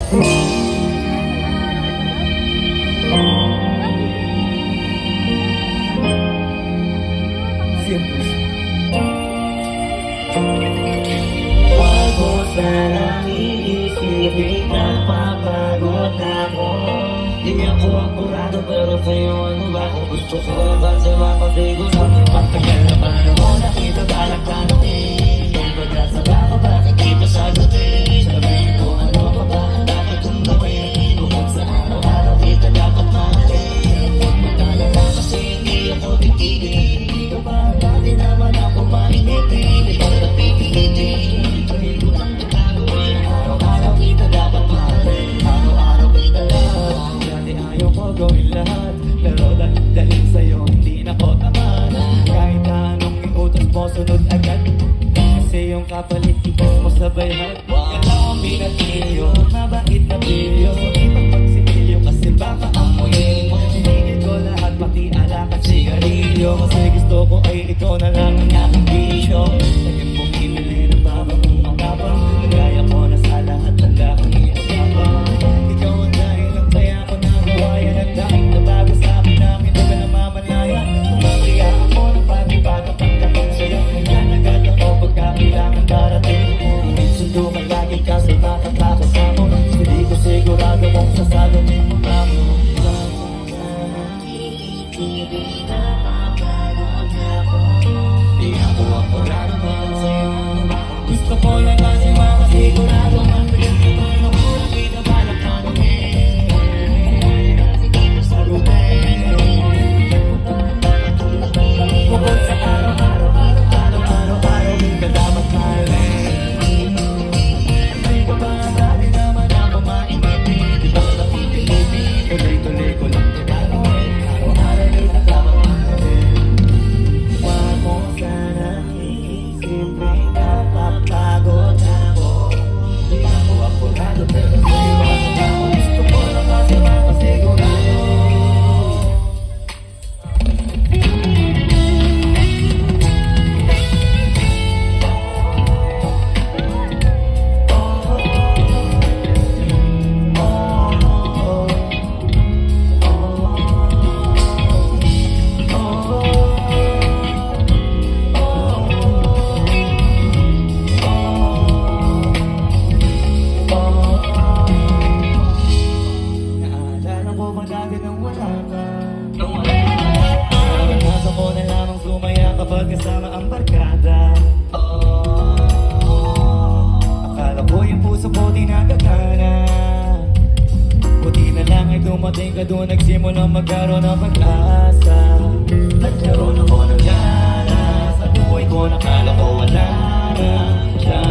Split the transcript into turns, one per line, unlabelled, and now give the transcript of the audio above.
Huwag mo sanang iisipin na papagod ako. Di ako ang kurado pero sa'yo ano ba kung gusto ko ba sa mapasiguro. Pagtagal na panahon nakita balak tanongin kung baga sa baka bakit kita sagutin. Sabihin ko ano pa ba ang dapat kong gawin. Bukod sa araw-araw kita dapat mahalin. Huwag mo talala kasi hindi ako titigil. Hindi ka ba dati naman ako mainitin. Ikaw na pipilitin. Hindi ko lang nagagawin. Araw-araw kita dapat mahalin. Araw-araw kita lang. Dati ayaw ko gawin lahat pero dahil sa'yo hindi na ko taman. Kahit anong iutos mo sunod agad. Kasi yung kapalit ikas mo sa bayhat. Ikaw ang pinatiliyo, mabait na pilyo. Ipagpagsimilyo kasi baka amoyin mo. Hinigil ko lahat pati alak at sigarilyo. Kasi gusto ko ay ikaw na lang ang aking bisyo. Naging bumibili ng baba mong makapang. Nagaya ko na sa lahat ng lakang iasapang. Ikaw ang dahil lang kaya ko nagawa yan. Ang dahil na bago sa akin na hindi ka namamalaya. Mamaya ako ng pag-ibaga pagkapag sa'yo. Kaya nagad ako pagkakilangan darating. Sundo ka lagi kasi makatakas ako. Hindi ko sigurado kung sasagutin mo pa mo. Di ako ang kurado pero sa'yo gusto ko lang kasi makasigurado. Matagal ka pa na ko nakita balak tanongin. Sige ko sagutin. Bukod sa araw-araw ka dapat mahalin. Hindi ka ba dati naman ako mainitin. Di ba napipilitin. Tuloy-tuloy ko lang gagawin. Araw-araw kita dapat mahalin. Huwag mo sana iisipin na papagod ako. Di ako apurado pero sa'yo ano ba ako. Gusto ko lang kasi makasigurado. Naalala ko ba dati nang wala ka? Naranasan ko na lamang sumaya kapag kasama ang barkada. Akala ko yung puso ko di nagagana. Buti na lang ay dumating ka doon. Nagsimulang magkaroon ng pag-asa. Nagkaroon ako ng gana. Sa buhay ko nakala ko wala na siya.